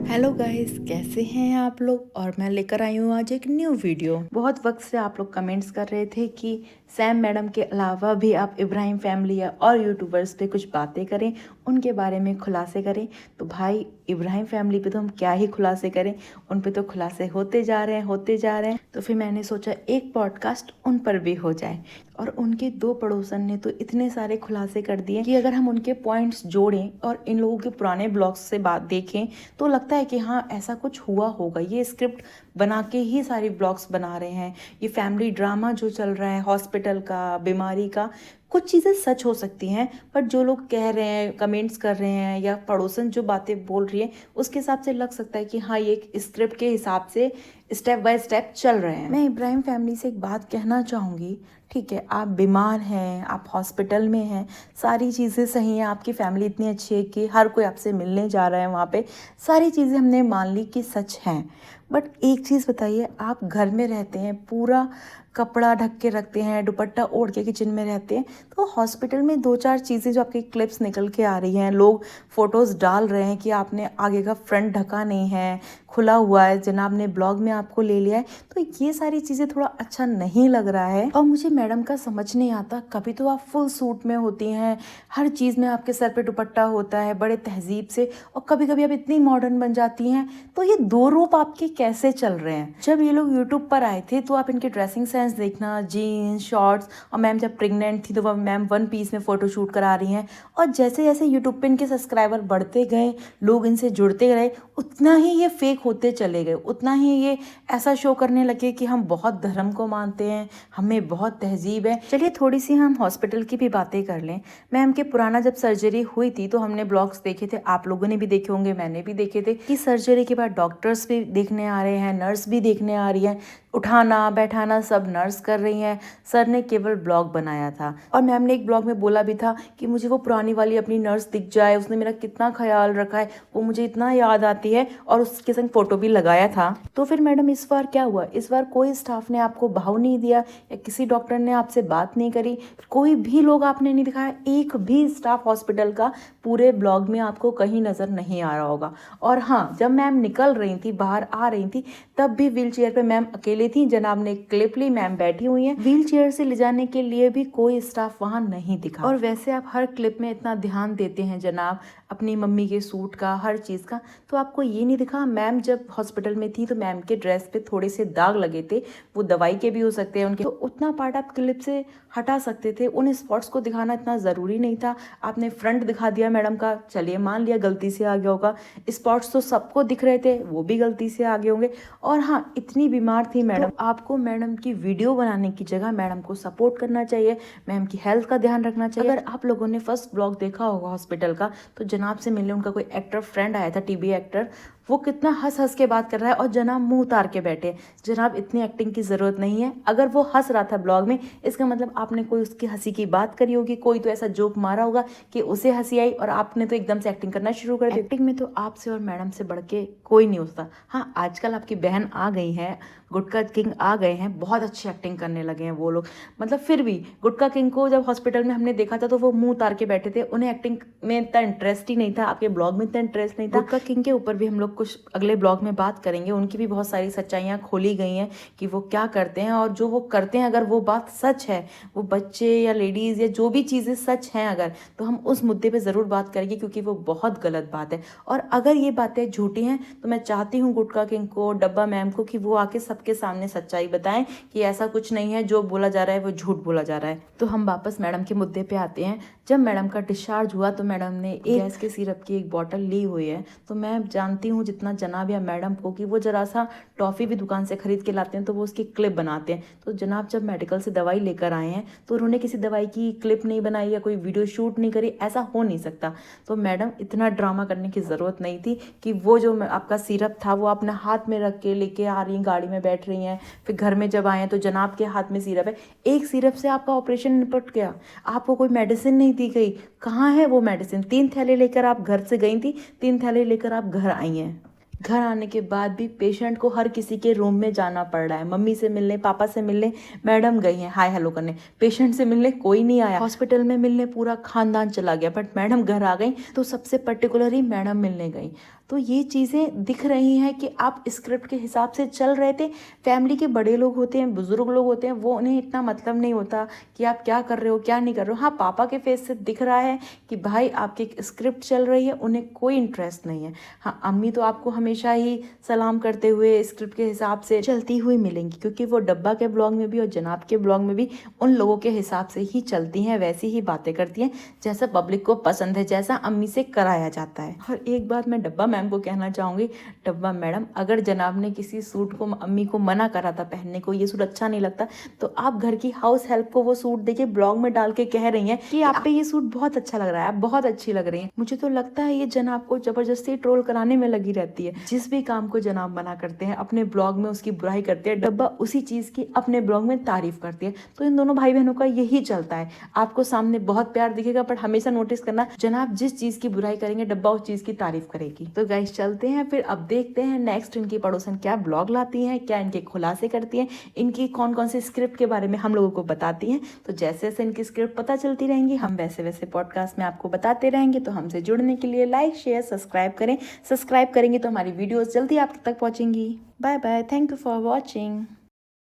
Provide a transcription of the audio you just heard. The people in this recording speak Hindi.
हेलो गाइस, कैसे हैं आप लोग। और मैं लेकर आई हूँ आज एक न्यू वीडियो। बहुत वक्त से आप लोग कमेंट्स कर रहे थे कि सैम मैडम के अलावा भी आप इब्राहिम फैमिली या और यूट्यूबर्स पे कुछ बातें करें, उनके बारे में खुलासे करें। तो भाई, इब्राहिम फैमिली पे तो हम क्या ही खुलासे करें, उन पे तो खुलासे होते जा रहे हैं। तो फिर मैंने सोचा एक पॉडकास्ट उन पर भी हो जाए। और उनके दो पड़ोसन ने तो इतने सारे खुलासे कर दिए कि अगर हम उनके पॉइंट्स जोड़ें और इन लोगों के पुराने ब्लॉग्स से बात देखें तो लगता है कि हाँ, ऐसा कुछ हुआ होगा। ये स्क्रिप्ट बना के ही सारी ब्लॉग्स बना रहे हैं। ये फैमिली ड्रामा जो चल रहा है, हॉस्पिटल का, बीमारी का, कुछ चीज़ें सच हो सकती हैं, पर जो लोग कह रहे हैं, कमेंट्स कर रहे हैं या पड़ोसन जो बातें बोल रही है, उसके हिसाब से लग सकता है कि हाँ, ये एक स्क्रिप्ट के हिसाब से स्टेप बाय स्टेप चल रहे हैं। मैं इब्राहिम फैमिली से एक बात कहना चाहूँगी। ठीक है, आप बीमार हैं, आप हॉस्पिटल में हैं, सारी चीज़ें सही हैं, आपकी फैमिली इतनी अच्छी है कि हर कोई आपसे मिलने जा रहा है वहाँ पे, सारी चीज़ें हमने मान ली कि सच हैं। बट एक चीज़ बताइए, आप घर में रहते हैं, पूरा कपड़ा ढक के रखते हैं, दुपट्टा ओढ़ के किचन में रहते हैं, तो हॉस्पिटल में दो चार चीज़ें जो आपकी क्लिप्स निकल के आ रही हैं, लोग फोटोज़ डाल रहे हैं कि आपने आगे का फ्रंट ढका नहीं है, खुला हुआ है, जनाब ने ब्लॉग में आपको ले लिया है, तो ये सारी चीज़ें थोड़ा अच्छा नहीं लग रहा है। और मुझे मैडम का समझ नहीं आता, कभी तो आप फुल सूट में होती हैं, हर चीज़ में आपके सर पे दुपट्टा होता है बड़े तहजीब से, और कभी कभी आप इतनी मॉडर्न बन जाती हैं, तो ये दो रूप आपके कैसे चल रहे हैं। जब ये लोग यूट्यूब पर आए थे तो आप इनके ड्रेसिंग सेंस देखना, जीन्स, शॉर्ट्स, और मैम जब प्रेग्नेंट थी तो वह मैम वन पीस में फोटो शूट करा रही हैं। और जैसे जैसे यूट्यूब पे इनके सब्सक्राइबर बढ़ते गए, लोग इनसे जुड़ते गए, उतना ही ये फेक होते चले गए, उतना ही ये ऐसा शो करने लगे कि हम बहुत धर्म को मानते हैं, हमें बहुत तहजीब है। चलिए थोड़ी सी हम हॉस्पिटल की भी बातें कर लें। मैम के पुराना जब सर्जरी हुई थी तो हमने ब्लॉग्स देखे थे, आप लोगों ने भी देखे होंगे, मैंने भी देखे थे, कि सर्जरी के बाद डॉक्टर्स भी देखने आ रहे हैं, नर्स भी देखने आ रही है, उठाना बैठाना सब नर्स कर रही हैं। सर ने केवल ब्लॉग बनाया था, और मैम ने एक ब्लॉग में बोला भी था कि मुझे वो पुरानी वाली अपनी नर्स दिख जाए, उसने मेरा कितना ख्याल रखा है, वो मुझे इतना याद आती है, और उसके संग फोटो भी लगाया था। तो फिर मैडम, इस बार क्या हुआ? इस बार कोई स्टाफ ने आपको भाव नहीं दिया, या किसी डॉक्टर ने आपसे बात नहीं करी, कोई भी लोग आपने नहीं दिखाया, एक भी स्टाफ हॉस्पिटल का पूरे ब्लॉग में आपको कहीं नजर नहीं आ रहा होगा। और हाँ, जब मैम निकल रही थी, बाहर आ रही थी, तब भी व्हील चेयर पे मैम अकेले थी। जनाब ने क्लिप ली, मैम बैठी हुई हैं, व्हील चेयर से ले जाने के लिए भी कोई स्टाफ वहां नहीं दिखा। और वैसे आप हर क्लिप में इतना ध्यान देते हैं जनाब, अपनी मम्मी के सूट का, हर चीज का, तो आपको ये नहीं दिखा? मैम जब हॉस्पिटल में थी तो मैम के ड्रेस पे थोड़े से दाग लगे थे, वो दवाई के भी हो सकते हैं उनके, तो उतना पार्ट आप क्लिप से हटा सकते थे, उन स्पॉट्स को दिखाना इतना जरूरी नहीं था। आपने फ्रंट दिखा दिया मैडम का, चलिए मान लिया गलती से आ गया होगा, स्पॉट्स तो सबको दिख रहे थे, वो भी गलती से आ गए होंगे। और हाँ, इतनी बीमार थी मैडम, तो आपको मैडम की वीडियो बनाने की जगह मैडम को सपोर्ट करना चाहिए, मैम की हेल्थ का ध्यान रखना चाहिए। अगर आप लोगों ने फर्स्ट ब्लॉग देखा होगा हॉस्पिटल का, तो जनाब से मिलने उनका कोई एक्टर फ्रेंड आया था, टीबी एक्टर, वो कितना हंस हंस के बात कर रहा है, और जनाब मुंह उतार के बैठे। जनाब, इतनी एक्टिंग की जरूरत नहीं है। अगर वो हंस रहा था ब्लॉग में, इसका मतलब आपने कोई उसकी हंसी की बात करी होगी, कोई तो ऐसा जोक मारा होगा कि उसे हंसी आई, और आपने तो एकदम से एक्टिंग करना शुरू कर दी। एक्टिंग में तो आपसे और मैडम से बढ़ के कोई नहीं होता। हाँ, आजकल आपकी बहन आ गई है, गुटका किंग आ गए हैं, बहुत अच्छी एक्टिंग करने लगे हैं वो लोग। मतलब फिर भी गुटका किंग को जब हॉस्पिटल में हमने देखा था तो वो मुंह उतार के बैठे थे, उन्हें एक्टिंग में इतना इंटरेस्ट ही नहीं था, आपके ब्लॉग में इतना इंटरेस्ट नहीं था। गुटका किंग के ऊपर भी हम लोग कुछ अगले ब्लॉग में बात करेंगे, उनकी भी बहुत सारी सच्चाइयाँ खोली गई हैं कि वो क्या करते हैं, और जो वो करते हैं अगर वो बात सच है, वो बच्चे या लेडीज या जो भी चीज़ें सच हैं अगर, तो हम उस मुद्दे पे ज़रूर बात करेंगे, क्योंकि वो बहुत गलत बात है। और अगर ये बातें झूठी हैं तो मैं चाहती हूँ गुटका किंग को, डब्बा मैम को, कि वो आके सबके सामने सच्चाई बताएं कि ऐसा कुछ नहीं है, जो बोला जा रहा है वो झूठ बोला जा रहा है। तो हम वापस मैडम के मुद्दे पे आते हैं। जब मैडम का डिस्चार्ज हुआ तो मैडम ने गैस के सिरप की एक बॉटल ली हुई है, तो मैं जानती हूँ जितना जनाब या मैडम को, कि वो जरा सा टॉफ़ी भी दुकान से खरीद के लाते हैं तो वो उसकी क्लिप बनाते हैं। तो जनाब जब मेडिकल से दवाई लेकर आए हैं तो उन्होंने किसी दवाई की क्लिप नहीं बनाई या कोई वीडियो शूट नहीं करी, ऐसा हो नहीं सकता। तो मैडम, इतना ड्रामा करने की ज़रूरत नहीं थी कि वो जो आपका सिरप था वो अपने हाथ में रख के लेके आ रही हैं, गाड़ी में बैठ रही हैं, फिर घर में जब आए हैं तो जनाब के हाथ में सिरप है। एक सिरप से आपका ऑपरेशन निपट गया, आपको कोई मेडिसिन नहीं दी गई। कहाँ है वो मेडिसिन? 3 थैले लेकर आप घर से गई थी, 3 थैले लेकर आप घर आई हैं। घर आने के बाद भी पेशेंट को हर किसी के रूम में जाना पड़ रहा है। मम्मी से मिलने, पापा से मिलने मैडम गई हैं हाय हेलो करने, पेशेंट से मिलने कोई नहीं आया। हॉस्पिटल में मिलने पूरा खानदान चला गया, बट मैडम घर आ गई तो सबसे पर्टिकुलरली मैडम मिलने गई। तो ये चीज़ें दिख रही हैं कि आप स्क्रिप्ट के हिसाब से चल रहे थे। फैमिली के बड़े लोग होते हैं, बुजुर्ग लोग होते हैं, वो उन्हें इतना मतलब नहीं होता कि आप क्या कर रहे हो क्या नहीं कर रहे हो। हाँ, पापा के फेस से दिख रहा है कि भाई आपकी स्क्रिप्ट चल रही है, उन्हें कोई इंटरेस्ट नहीं है। हाँ, अम्मी तो आपको हमेशा ही सलाम करते हुए स्क्रिप्ट के हिसाब से चलती हुई मिलेंगी, क्योंकि वो डब्बा के ब्लॉग में भी और जनाब के ब्लॉग में भी उन लोगों के हिसाब से ही चलती हैं, वैसी ही बातें करती हैं जैसा पब्लिक को पसंद है, जैसा अम्मी से कराया जाता है। और एक बात मैं डब्बा मैम को कहना चाहूँगी, डब्बा मैडम अगर जनाब ने किसी सूट को अम्मी को मना करा था पहनने को, ये सूट अच्छा नहीं लगता, तो आप घर की हाउस हेल्प को वो सूट देके ब्लॉग में डाल के कह रही हैं कि आप पे ये सूट बहुत अच्छा लग रहा है, आप बहुत अच्छी लग रही हैं। मुझे तो लगता है ये जनाब को जबरदस्ती ट्रोल कराने में लगी रहती है। जिस भी काम को जनाब मना करते हैं अपने ब्लॉग में उसकी बुराई करते हैं, डब्बा उसी चीज की अपने ब्लॉग में तारीफ करती है। तो इन दोनों भाई बहनों का यही चलता है। आपको सामने बहुत प्यार दिखेगा, पर हमेशा नोटिस करना जनाब जिस चीज की बुराई करेंगे डब्बा उस चीज की तारीफ करेगी। तो गाइस चलते हैं फिर, अब देखते हैं नेक्स्ट इनकी पड़ोसन क्या ब्लॉग लाती हैं, क्या इनके खुलासे करती हैं, इनकी कौन कौन सी स्क्रिप्ट के बारे में हम लोगों को बताती हैं। तो जैसे जैसे इनकी स्क्रिप्ट पता चलती रहेंगी हम वैसे वैसे पॉडकास्ट में आपको बताते रहेंगे। तो हमसे जुड़ने के लिए लाइक शेयर सब्सक्राइब करें। सब्सक्राइब करेंगे तो हमारी वीडियोस जल्दी आप तक पहुंचेंगी। Bye bye, thank you for watching.